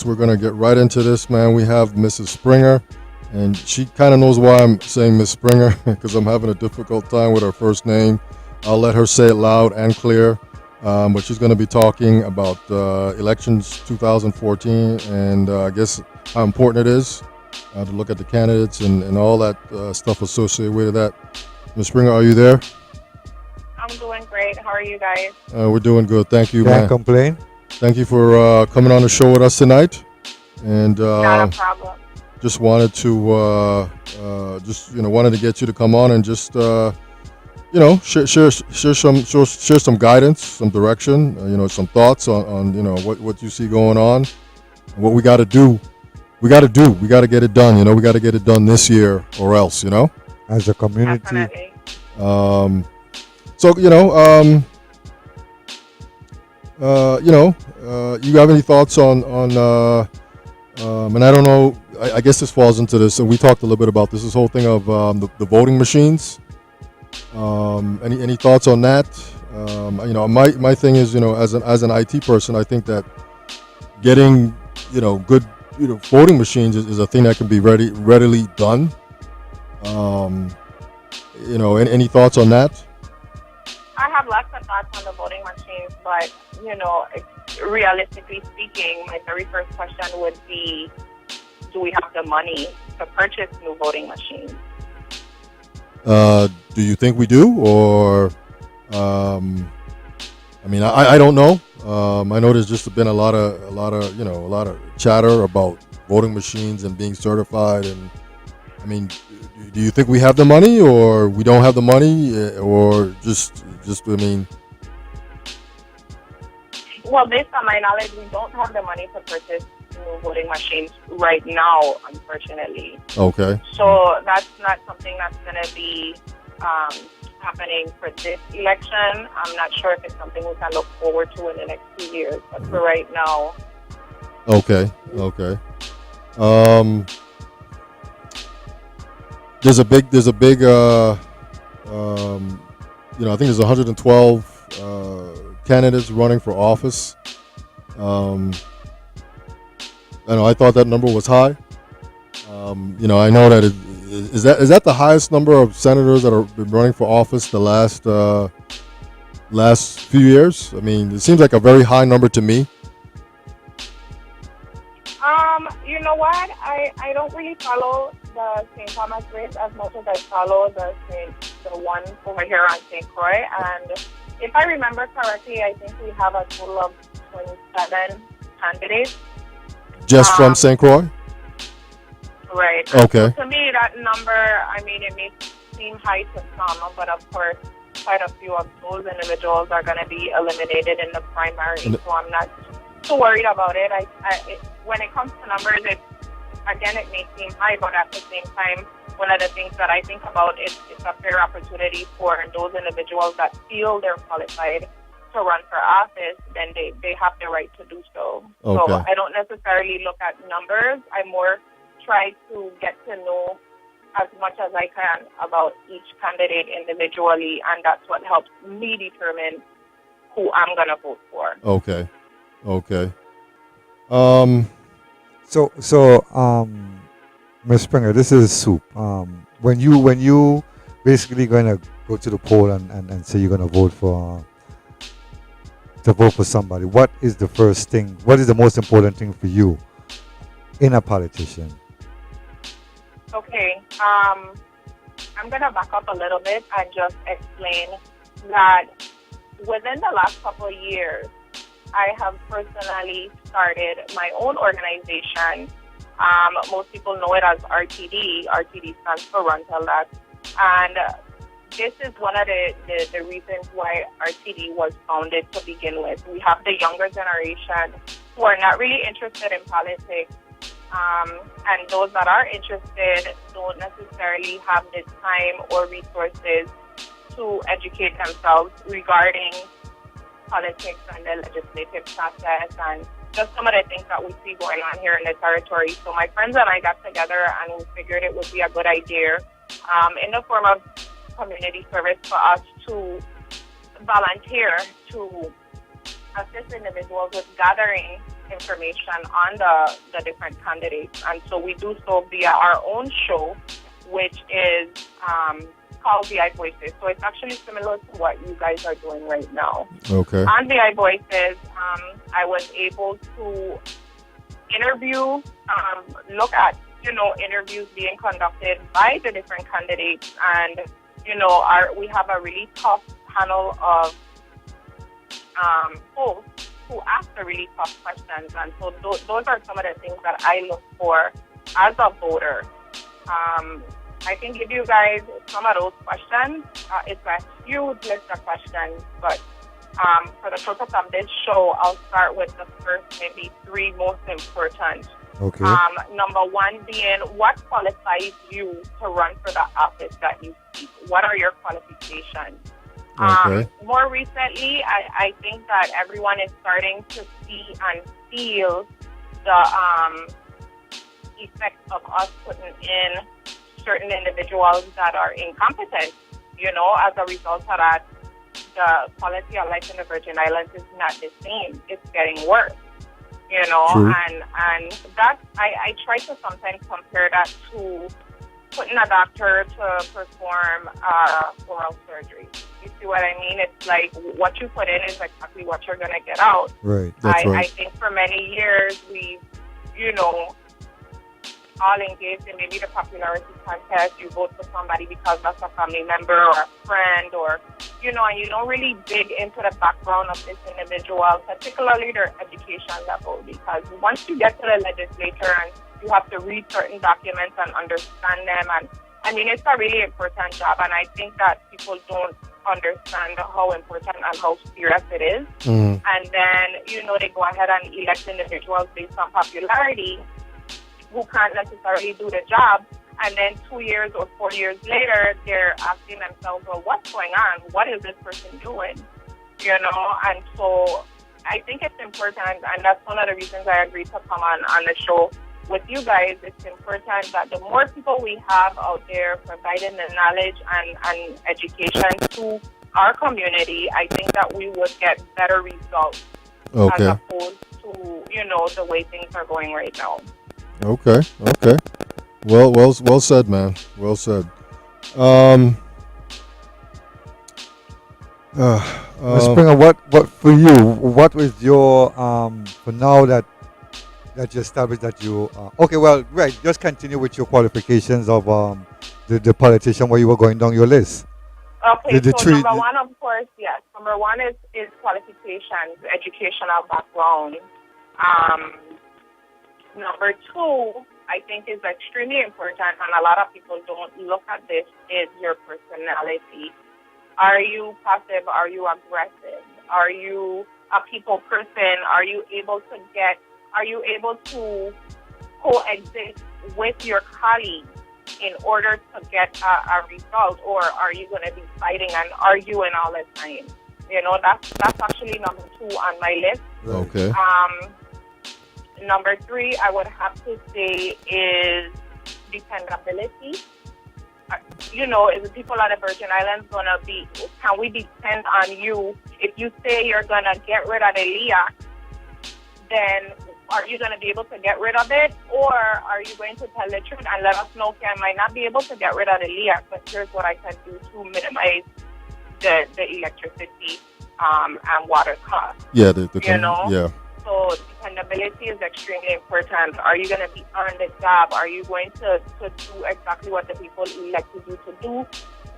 folks. We're going to get right into this, man. We have Mrs. Springer, and she kind of knows why I'm saying Miss Springer because I'm having a difficult time with her first name. I'll let her say it loud and clear. But she's going to be talking about elections 2014 and I guess how important it is to look at the candidates and all that stuff associated with that. Ms. Springer, are you there? I'm doing great. How are you guys? We're doing good. Thank you, Can't man. complain. Thank you for coming on the show with us tonight. And Not a problem. just wanted to wanted to get you to come on and just share some guidance, some direction, some thoughts on what you see going on, and what we got to do. We got to get it done. We got to get it done this year or else. As a community. Definitely. You have any thoughts on and I don't know. I guess this falls into this, and we talked a little bit about this whole thing of the voting machines. Any thoughts on that? My thing is, as an IT person, I think that getting good voting machines is a thing that can be readily done. Any thoughts on that? I have lots of thoughts on the voting machines, but realistically speaking, my very first question would be, do we have the money to purchase new voting machines? Do you think we do, or I don't know. I know there's just been a lot of chatter about voting machines and being certified, and do you think we have the money, or we don't have the money, or just Well, based on my knowledge, we don't have the money to purchase new voting machines right now, unfortunately. Okay. So that's not something that's going to be happening for this election. I'm not sure if it's something we can look forward to in the next few years, but for right now. Okay. There's a big I think there's 112 candidates running for office. I thought that number was high. I know that is that the highest number of senators that have been running for office the last few years? It seems like a very high number to me. You know what? I don't really follow the St. Thomas race as much as I follow the one over here on St. Croix. And if I remember correctly, I think we have a total of 27 candidates. Just from St. Croix? Right. Okay. So to me, that number, it may seem high to some, but of course, quite a few of those individuals are going to be eliminated in the primary. So I'm not too worried about it. When it comes to numbers, it may seem high, but at the same time, one of the things that I think about is it's a fair opportunity for those individuals that feel they're qualified to run for office, then they have the right to do so. Okay. So I don't necessarily look at numbers. I more try to get to know as much as I can about each candidate individually, and that's what helps me determine who I'm going to vote for. Okay. So, Ms. Springer, this is soup. When you basically going to go to the poll and say you're going to vote for somebody, what is the first thing? What is the most important thing for you in a politician? Okay. I'm going to back up a little bit and just explain that within the last couple of years, I have personally started my own organization. Most people know it as RTD. RTD stands for Run Tell That. And this is one of the reasons why RTD was founded to begin with. We have the younger generation who are not really interested in politics. And those that are interested don't necessarily have the time or resources to educate themselves regarding politics and the legislative process and just some of the things that we see going on here in the territory. So my friends and I got together and we figured it would be a good idea in the form of community service for us to volunteer to assist individuals with gathering information on the different candidates. And so we do so via our own show, which is called VI Voices. So it's actually similar to what you guys are doing right now. Okay. On VI Voices, I was able to interview, look at, interviews being conducted by the different candidates. And, we have a really tough panel of hosts who ask the really tough questions. And so those are some of the things that I look for as a voter. I can give you guys some of those questions. It's a huge list of questions, but for the purpose of this show, I'll start with the first maybe three most important. Okay. Number one being, what qualifies you to run for the office that you seek? What are your qualifications? Okay. More recently, I think that everyone is starting to see and feel the effects of us putting in certain individuals that are incompetent. As a result of that, the quality of life in the Virgin Islands is not the same. It's getting worse. True. And that I try to sometimes compare that to putting a doctor to perform oral surgery. You see what I mean? It's like what you put in is exactly what you're going to get out. Right. That's right. I think for many years we've, all engaged in maybe the popularity contest. You vote for somebody because that's a family member or a friend, or, and you don't really dig into the background of this individual, particularly their education level, because once you get to the legislature and you have to read certain documents and understand them, and it's a really important job, and I think that people don't understand how important and how serious it is. Mm. And then, they go ahead and elect individuals based on popularity who can't necessarily do the job. And then 2 years or 4 years later, they're asking themselves, well, what's going on? What is this person doing? And so I think it's important, and that's one of the reasons I agreed to come on the show with you guys. It's important that the more people we have out there providing the knowledge and education to our community, I think that we would get better results Okay. as opposed to, the way things are going right now. Okay. Well said, man. Well said. Ms. Springer, what for you? What was your for now that you established that you okay? Well, right. Just continue with your qualifications of the politician where you were going down your list. Okay, The so three- number one, of course, yes. Number one is qualifications, educational background. Number two, I think is extremely important, and a lot of people don't look at this, is your personality. Are you passive? Are you aggressive? Are you a people person? Are you able to coexist with your colleagues in order to get a result, or are you going to be fighting and arguing all the time? That's actually number two on my list. Okay. Number three, I would have to say, is dependability. Is the people on the Virgin Islands can we depend on you? If you say you're going to get rid of the LIAC, then are you going to be able to get rid of it? Or are you going to tell the truth and let us know, okay, I might not be able to get rid of the LIAC, but here's what I can do to minimize the electricity and water costs. Yeah. Yeah. So dependability is extremely important. Are you going to be on the job? Are you going to do exactly what the people elected you to do?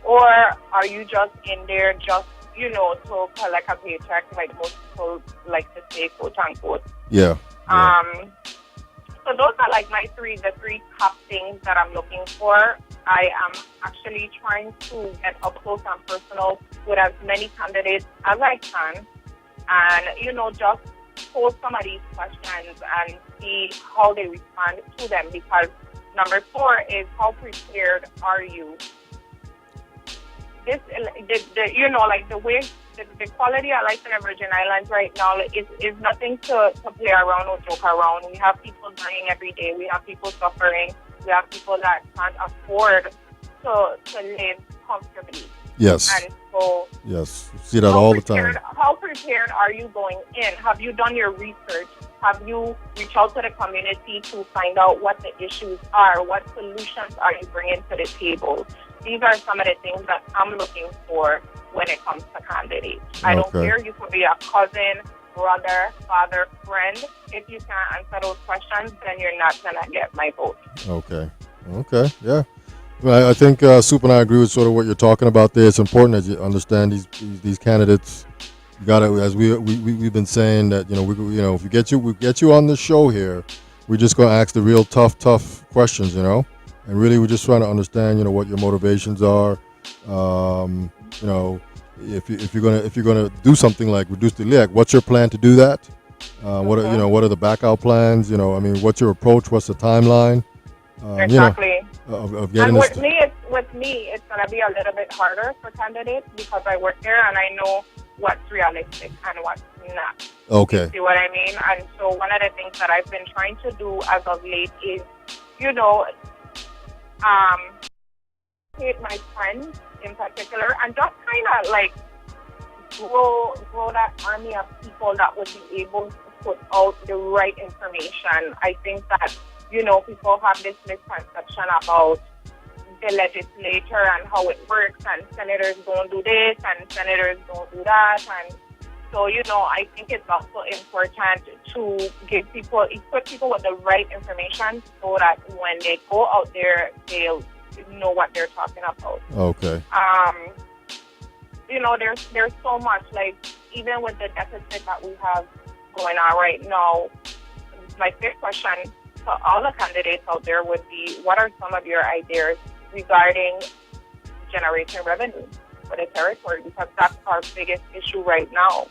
Or are you just in there just, to collect a paycheck, like most people like to say, quote unquote? Yeah. So those are like the three top things that I'm looking for. I am actually trying to get up close and personal with as many candidates as I can, and just pose some of these questions and see how they respond to them. Because number four is, how prepared are you? The quality of life in the Virgin Islands right now is nothing to play around or joke around. We have people dying every day. We have people suffering. We have people that can't afford to live comfortably. Yes. And so, yes. See that all the time. How prepared are you going in? Have you done your research? Have you reached out to the community to find out what the issues are? What solutions are you bringing to the table? These are some of the things that I'm looking for when it comes to candidates. I don't care. You could be a cousin, brother, father, friend. If you can't answer those questions, then you're not going to get my vote. Okay. Yeah. Well, I think Soup and I agree with sort of what you're talking about there. It's important that you understand these candidates. You got to, as we've been saying that, if we get you on the show here, we're just going to ask the real tough questions, and really we're just trying to understand, what your motivations are. If you're gonna do something like reduce the LEAC, what's your plan to do that? What are the backup plans? What's your approach? What's the timeline? Exactly. Of getting and this. With me, it's gonna be a little bit harder for candidates because I work there and I know what's realistic and what's not. Okay. You see what I mean? And so one of the things that I've been trying to do as of late is, my friends in particular, and just kind of like grow that army of people that would be able to put out the right information. I think that, people have this misconception about the legislature and how it works, and senators don't do this and senators don't do that. And so, I think it's also important to equip people with the right information so that when they go out there, they'll know what they're talking about. Okay. There's so much, like, even with the deficit that we have going on right now, my first question to all the candidates out there would be, what are some of your ideas regarding generating revenue for the territory? Because that's our biggest issue right now.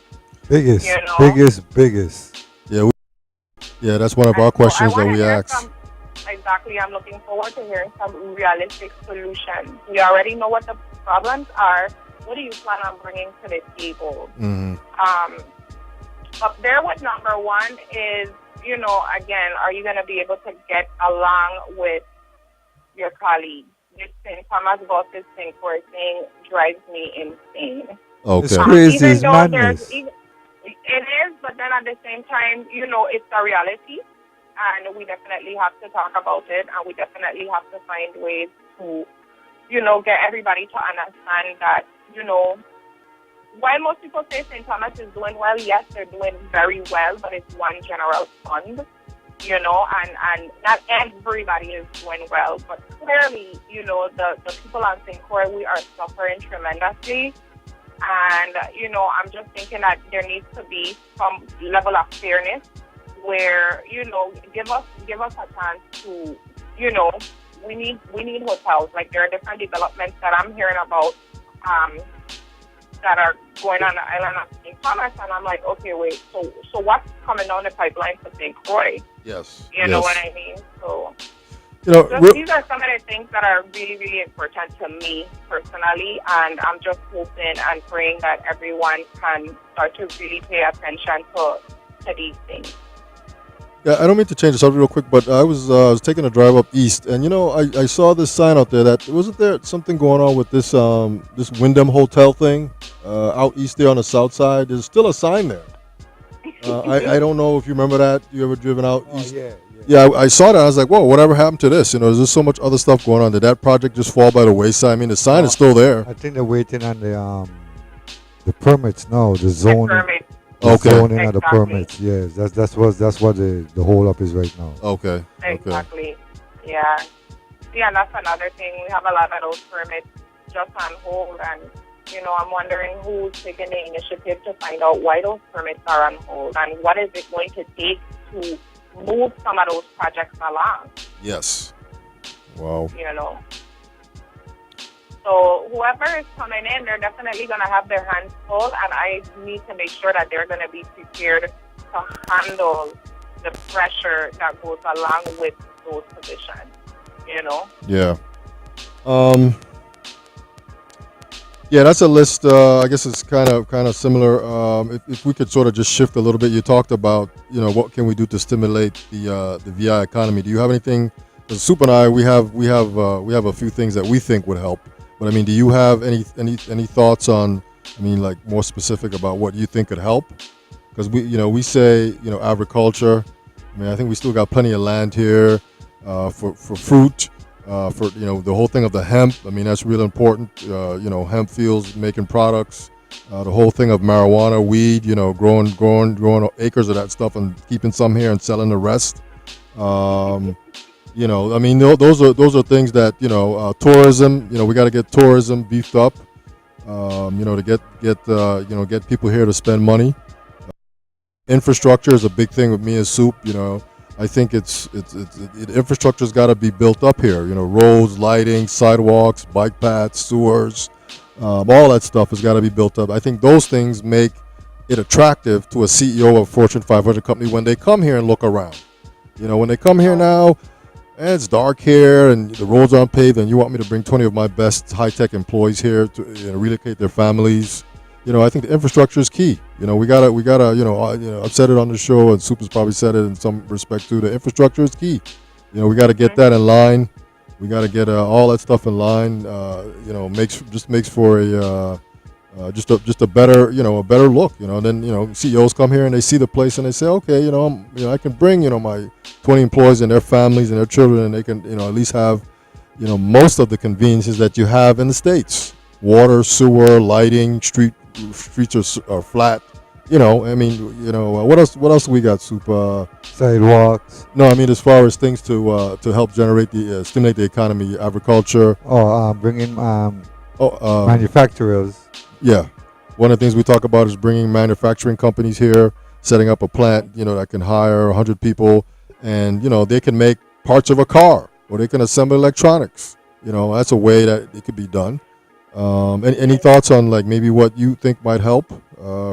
Biggest. Yeah, that's one of our questions that we ask. Exactly. I'm looking forward to hearing some realistic solutions. We already know what the problems are. What do you plan on bringing to the table? Mm-hmm. Up there with number one is, again, are you going to be able to get along with your colleagues? This St. Thomas versus St. Croix thing drives me insane. Okay. It's crazy. It's madness. It is, but then at the same time, it's a reality. And we definitely have to talk about it, and we definitely have to find ways to, get everybody to understand that, while most people say St. Thomas is doing well, yes, they're doing very well, but it's one general fund, and not everybody is doing well. But clearly, the people on St. Croix, we are suffering tremendously. And, I'm just thinking that there needs to be some level of fairness where, give us a chance to, we need hotels. Like, there are different developments that I'm hearing about that are going on the island of St. Thomas, and I'm like, okay, wait, so what's coming down the pipeline for St. Croix? Yes. You know what I mean? So these are some of the things that are really, really important to me personally, and I'm just hoping and praying that everyone can start to really pay attention to these things. Yeah, I don't mean to change the subject real quick, but I was taking a drive up east, and I saw this sign out there that wasn't there something going on with this Wyndham Hotel thing out east there on the south side. There's still a sign there. I don't know if you remember that. You ever driven out east? Yeah, I saw that. I was like, whoa, whatever happened to this? There's just so much other stuff going on. Did that project just fall by the wayside? I mean, the sign is still there. I think they're waiting on the permits now, the zoning. Okay. Zoning of the permits. Yes, that's what the hold up is right now. Okay. Exactly. Yeah. Yeah, that's another thing. We have a lot of those permits just on hold, and I'm wondering who's taking the initiative to find out why those permits are on hold, and what is it going to take to move some of those projects along. Yes. Wow. So whoever is coming in, they're definitely going to have their hands full, and I need to make sure that they're going to be prepared to handle the pressure that goes along with those positions. Yeah. Yeah, that's a list. I guess it's kind of similar. If we could sort of just shift a little bit, you talked about what can we do to stimulate the VI economy. Do you have anything? Because Soup and I, we have a few things that we think would help. But I mean, do you have any thoughts on? I mean, like more specific about what you think could help? because we say agriculture. I mean, I think we still got plenty of land here for fruit, for the whole thing of the hemp. I mean, that's real important. Hemp fields making products. The whole thing of marijuana, weed, growing acres of that stuff and keeping some here and selling the rest. I mean, those are things that tourism. We got to get tourism beefed up. To get people here to spend money. Infrastructure is a big thing with me as Soup. I think infrastructure's got to be built up here. Roads, lighting, sidewalks, bike paths, sewers, all that stuff has got to be built up. I think those things make it attractive to a CEO of a Fortune 500 company when they come here and look around. When they come here now, and it's dark here and the roads aren't paved, and you want me to bring 20 of my best high-tech employees here to relocate their families. I think the infrastructure is key. We gotta. I've said it on the show, and Soup has probably said it in some respect too. The infrastructure is key. We got to get that in line. We got to get all that stuff in line. Makes for just a better a better look. And then CEOs come here and they see the place and they say, okay, I can bring my 20 employees and their families and their children, and they can at least have most of the conveniences that you have in the States: water, sewer, lighting, streets are flat. What else we got, Soup? Sidewalks. No, I mean as far as things to help stimulate the economy, agriculture. Bring in manufacturers. Yeah, one of the things we talk about is bringing manufacturing companies here, setting up a plant that can hire 100 people, and they can make parts of a car, or they can assemble electronics. That's a way that it could be done. Any thoughts on maybe what you think might help,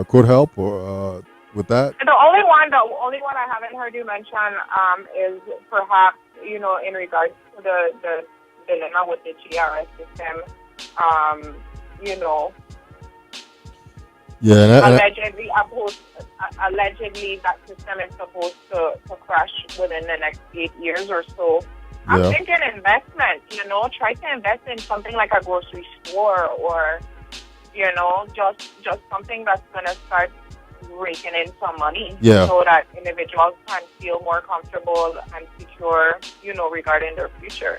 could help, or with that? The only one I haven't heard you mention is perhaps in regards to the dilemma with the GRS system. Yeah, allegedly that system is supposed to crash within the next 8 years or so. I'm thinking investment, try to invest in something like a grocery store, or, just something that's going to start raking in some money, so that individuals can feel more comfortable and secure, regarding their future.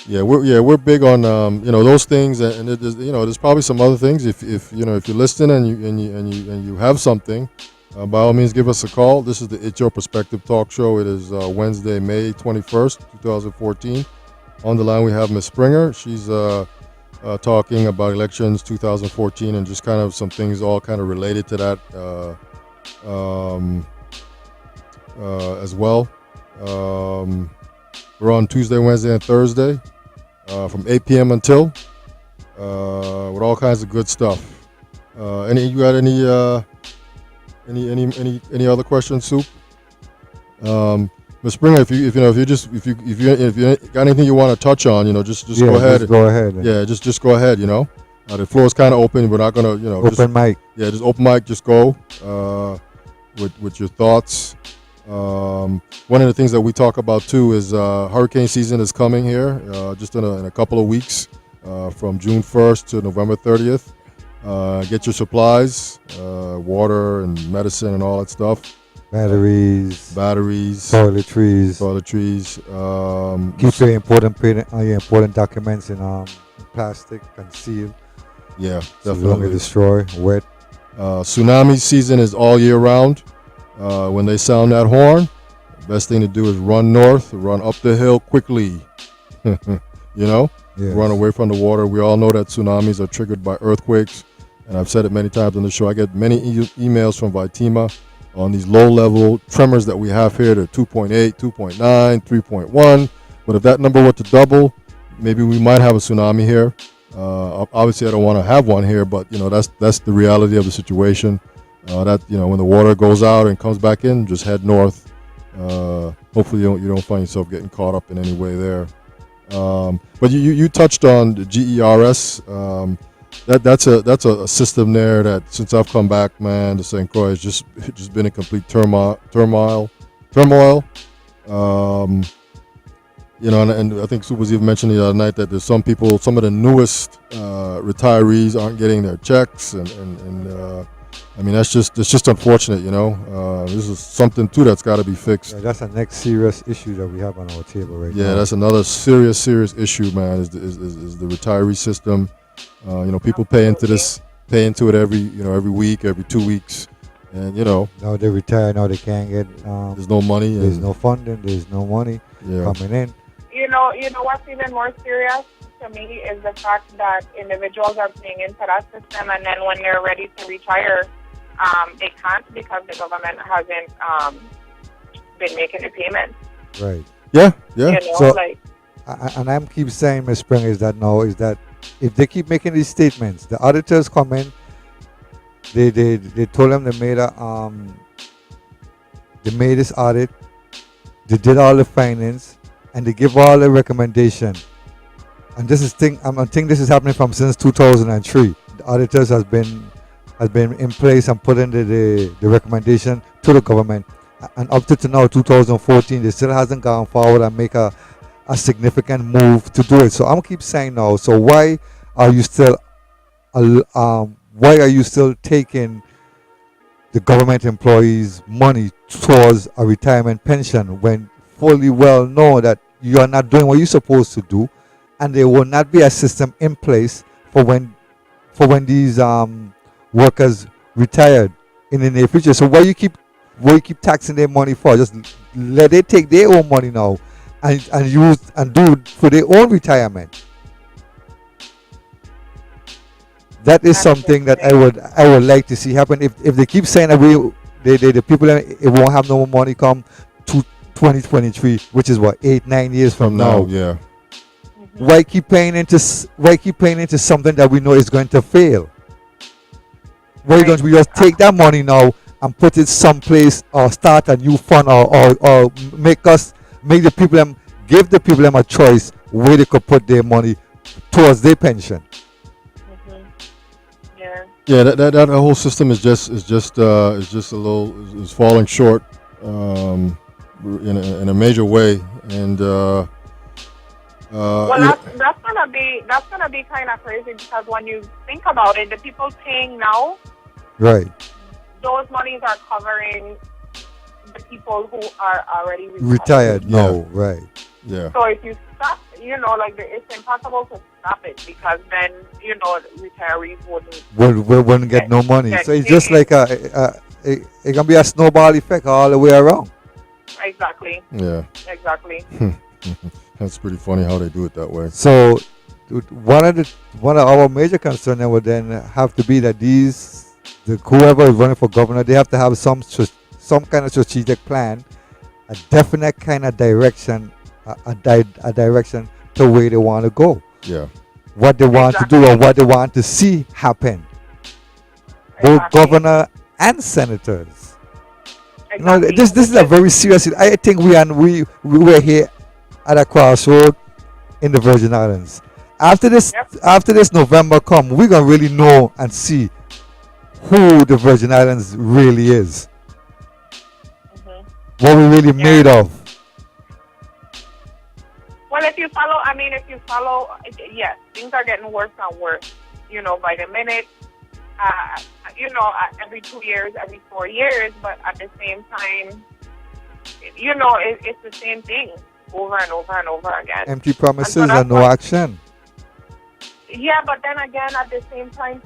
We're big on those things, and there's probably some other things. If you're listening and you have something, by all means give us a call. This is the It's Your Perspective talk show. It is Wednesday, May 21st, 2014. On the line we have Ms. Springer. She's talking about elections 2014 and just kind of some things all kind of related to that as well. We're on Tuesday, Wednesday, and Thursday from 8 p.m. until with all kinds of good stuff. You got any other questions, Soup? Ms. Springer, if you got anything you want to touch on, just go ahead. Just go ahead. Yeah, just go ahead. The floor is kind of open. We're not gonna, open mic. Yeah, just open mic. Just go with your thoughts. One of the things that we talk about too is hurricane season is coming here just in a couple of weeks, from June 1st to November 30th. Get your supplies, water and medicine and all that stuff. Batteries, toiletries. Keep your important documents in plastic and sealed. Yeah, definitely. So you don't get destroyed, wet. Tsunami season is all year round. When they sound that horn, the best thing to do is run north, run up the hill quickly. Yes. Run away from the water. We all know that tsunamis are triggered by earthquakes, and I've said it many times on the show. I get many emails from Vitima on these low-level tremors that we have here. They're 2.8, 2.9, 3.1. But if that number were to double, maybe we might have a tsunami here. Obviously, I don't want to have one here, but that's the reality of the situation. That when the water goes out and comes back in, just head north. Hopefully, you don't find yourself getting caught up in any way there. But you touched on the GERS. That's a system there that since I've come back, man, to St. Croix has just been in complete turmoil. And I think Soup was even mentioning the other night that there's some of the newest retirees aren't getting their checks, and I mean, it's just unfortunate, you know. This is something too that's got to be fixed. Yeah, that's the next serious issue that we have on our table right now. Yeah, that's another serious issue, man. Is the retiree system. You know, people pay into it every week, every 2 weeks, and you know, Now they retire, now they can't get. there's no money. There's And, no funding. There's no money yeah, coming in. You know what's even more serious to me is the fact that individuals are paying into that system, and then when they're ready to retire, they can't because the government hasn't been making the payments. Right. yeah. You know, So- like And I'm keep saying, Ms. Springer, is that if they keep making these statements, the auditors come in, they told them they made this audit, they did all the finance, and they give all the recommendation. And this is I think this is happening from since 2003. The auditors has been in place and put in the recommendation to the government, and up to now 2014, they still hasn't gone forward and make a significant move to do it. So I'm keep saying now. So why are you still taking the government employees' money towards a retirement pension when fully well know that you are not doing what you're supposed to do, and there will not be a system in place for when these workers retired in the near future. So why you keep taxing their money for? Just let they take their own money now and use and do it for their own retirement. That is something that I would like to see happen. If they keep saying that the people it won't have no more money come to 2023, which is what 8-9 years from now. Yeah. Why keep paying into something that we know is going to fail? Why don't we just take that money now and put it someplace or start a new fund or give the people a choice where they could put their money towards their pension? yeah. Yeah, that whole system is just a little is falling short in a major way, and Well, that's gonna be kind of crazy because when you think about it, the people paying now, Right. those monies are covering the people who are already Retired. Yeah. No. Right. yeah, So if you stop, it's impossible to stop it because then retirees Wouldn't get no money. Yeah, So it's just like it can be a snowball effect all the way around. exactly. That's pretty funny how they do it that way. So one of our major concerns then would then have to be that whoever is running for governor, they have to have some kind of strategic plan, a definite kind of direction, a direction to where they want to go, Yeah, what they want to do, or what they want to see happen. Both governor and senators. Exactly. This is a very serious. I think we're here at a crossroad in the Virgin Islands. After this November come, we're gonna really know and see who the Virgin Islands really is, what we're really made of. Well, if you follow, yes, things are getting worse and worse. By the minute. Every 2 years, every 4 years, but at the same time, it's the same thing over and over and over again. Empty promises And so and no action. Yeah, but then again, at the same time,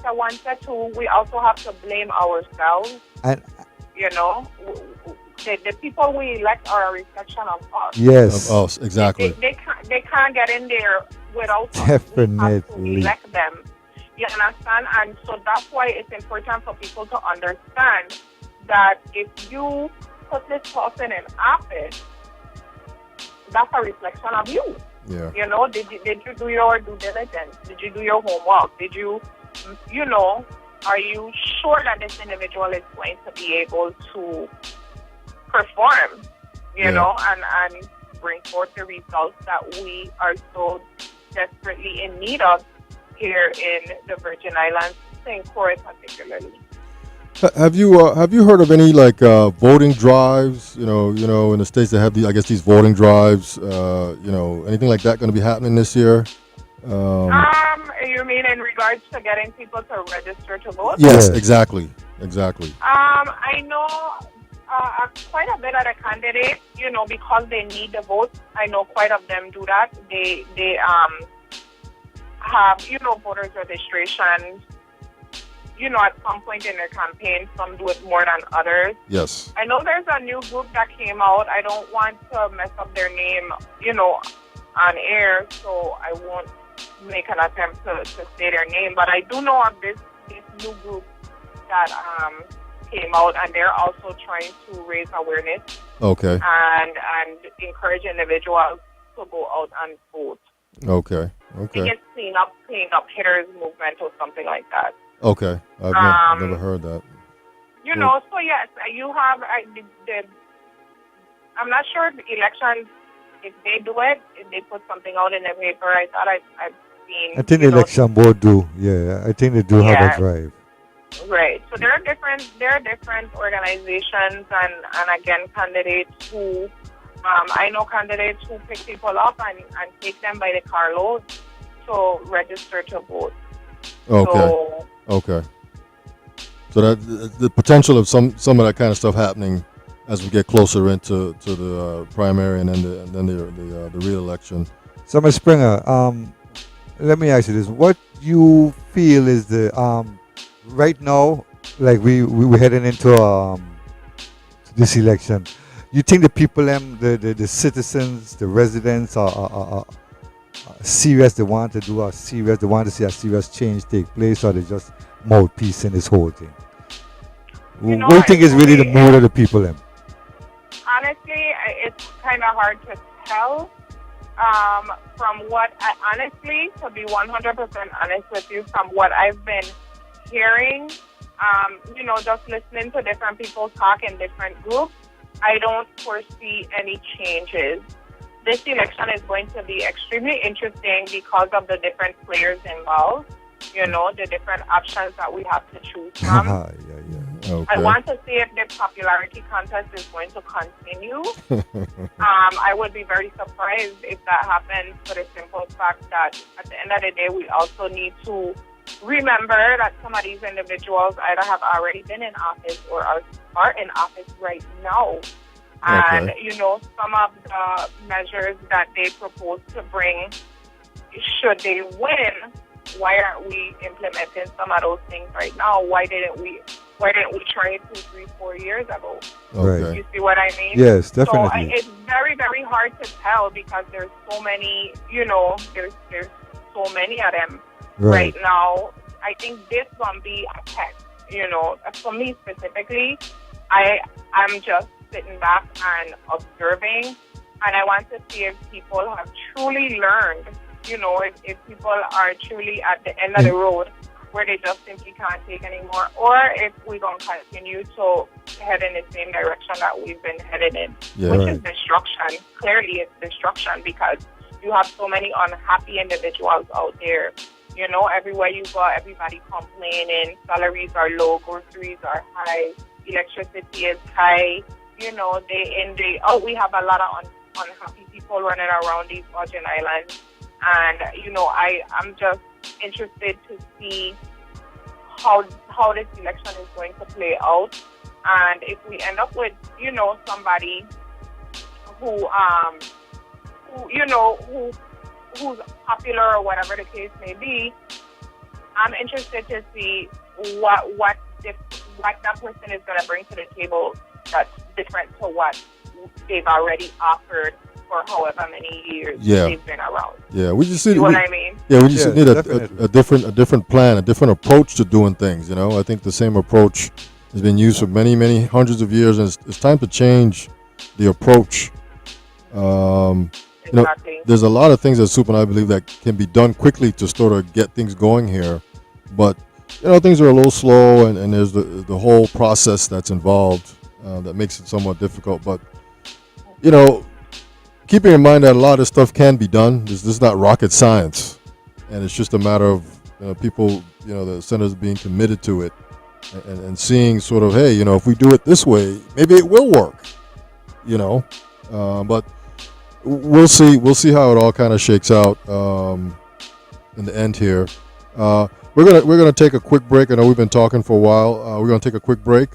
too, we also have to blame ourselves. And The people we elect are a reflection of us. yes, of us exactly. They can't get in there without us. We have to Definitely. elect them. You understand? And so that's why it's important for people to understand that if you put this person in office, that's a reflection of you. Yeah, Did you do your due diligence? Did you do your homework? Did you, are you sure that this individual is going to be able to perform, and bring forth the results that we are so desperately in need of here in the Virgin Islands, St. Croix particularly. Have you heard of any voting drives? In the states that have these voting drives. Anything like that going to be happening this year? You mean in regards to getting people to register to vote? Yes, Yeah. exactly. exactly? I know quite a bit of the candidates, because they need the votes. I know quite of them do that. They have, voters registration, at some point in their campaign. Some do it more than others. Yes. I know there's a new group that came out. I don't want to mess up their name, on air, so I won't make an attempt to say their name. But I do know of this new group that came out, and they're also trying to raise awareness. Okay. And encourage individuals to go out and vote. Okay. I think it's clean up hitters movement or something like that. Okay. I've never heard that. So yes, you have I'm not sure if elections, if they do it, if they put something out in the paper. I thought I've seen. I think the election board do. Yeah, I think they do have a drive. Right. So there are different organizations and again candidates who I know candidates who pick people up and take them by the carload to register to vote. Okay. Okay. So that the potential of some of that kind of stuff happening as we get closer into the primary and then the real election. So, Ms. Springer, let me ask you this: what you feel is the right now, like we're heading into this election? You think the people, the citizens, the residents are serious? They want to do serious. They want to see a serious change take place, or they just mouthpiece in this whole thing? What do you think is really the mood of the people? Honestly, it's kind of hard to tell. From what honestly, to be 100% honest with you, from what I've been hearing, just listening to different people talk in different groups, I don't foresee any changes. This election is going to be extremely interesting because of the different players involved, the different options that we have to choose from. Okay. I want to see if the popularity contest is going to continue. I would be very surprised if that happens, for the simple fact that at the end of the day, we also need to remember that some of these individuals either have already been in office or are in office right now. And, some of the measures that they propose to bring, should they win, why aren't we implementing some of those things right now? Why didn't we try it 2, 3, 4 years ago? Okay. You see what I mean? Yes, definitely. So it's very, very hard to tell because there's so many, there's so many of them right now. I think this gonna be a test. For me specifically, I'm just sitting back and observing, and I want to see if people have truly learned. If people are truly at the end of the road where they just simply can't take anymore, or if we're going to continue to head in the same direction that we've been headed in, which is destruction. Clearly, it's destruction because you have so many unhappy individuals out there. Everywhere you go, everybody complaining. Salaries are low, groceries are high, electricity is high. Day in, day out, we have a lot of unhappy people running around these Virgin Islands. And, I'm just interested to see how this election is going to play out. And if we end up with, somebody who's popular or whatever the case may be, I'm interested to see what that person is going to bring to the table that's different to what they've already offered for however many years they've been around. Yeah, we just need. What I mean? Yeah, we just need a different plan, a different approach to doing things. I think the same approach has been used for many, many hundreds of years, and it's time to change the approach. Exactly. There's a lot of things that Soup and I believe that can be done quickly to sort of get things going here, but things are a little slow, and there's the whole process that's involved that makes it somewhat difficult. But keeping in mind that a lot of this stuff can be done. This is not rocket science, and it's just a matter of people, the senators being committed to it and seeing sort of, hey, if we do it this way, maybe it will work. But we'll see how it all kind of shakes out in the end here. We're gonna take a quick break. I know we've been talking for a while. We're gonna take a quick break.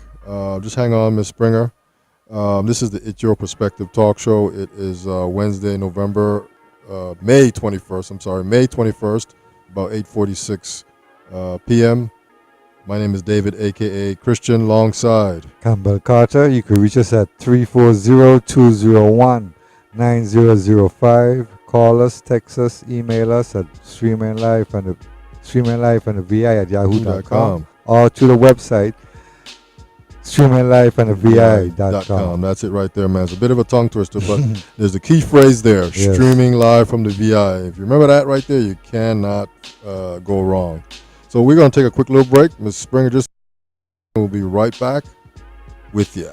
Just hang on, Miss Springer. This is the It's Your Perspective talk show. It is Wednesday, May 21st. I'm sorry, May 21st, about 8:46 p.m. My name is David, aka Christian Longside. Campbell Carter. You can reach us at 340-201-9005. Call us, text us, email us at streaminglive and the VI at yahoo.com or to the website streamingliveandthevi.com. That's it right there, man. It's a bit of a tongue twister, but there's a key phrase there, Yes. streaming live from the VI. If you remember that right there, you cannot go wrong. So we're going to take a quick little break. Ms. Springer, we'll be right back with you.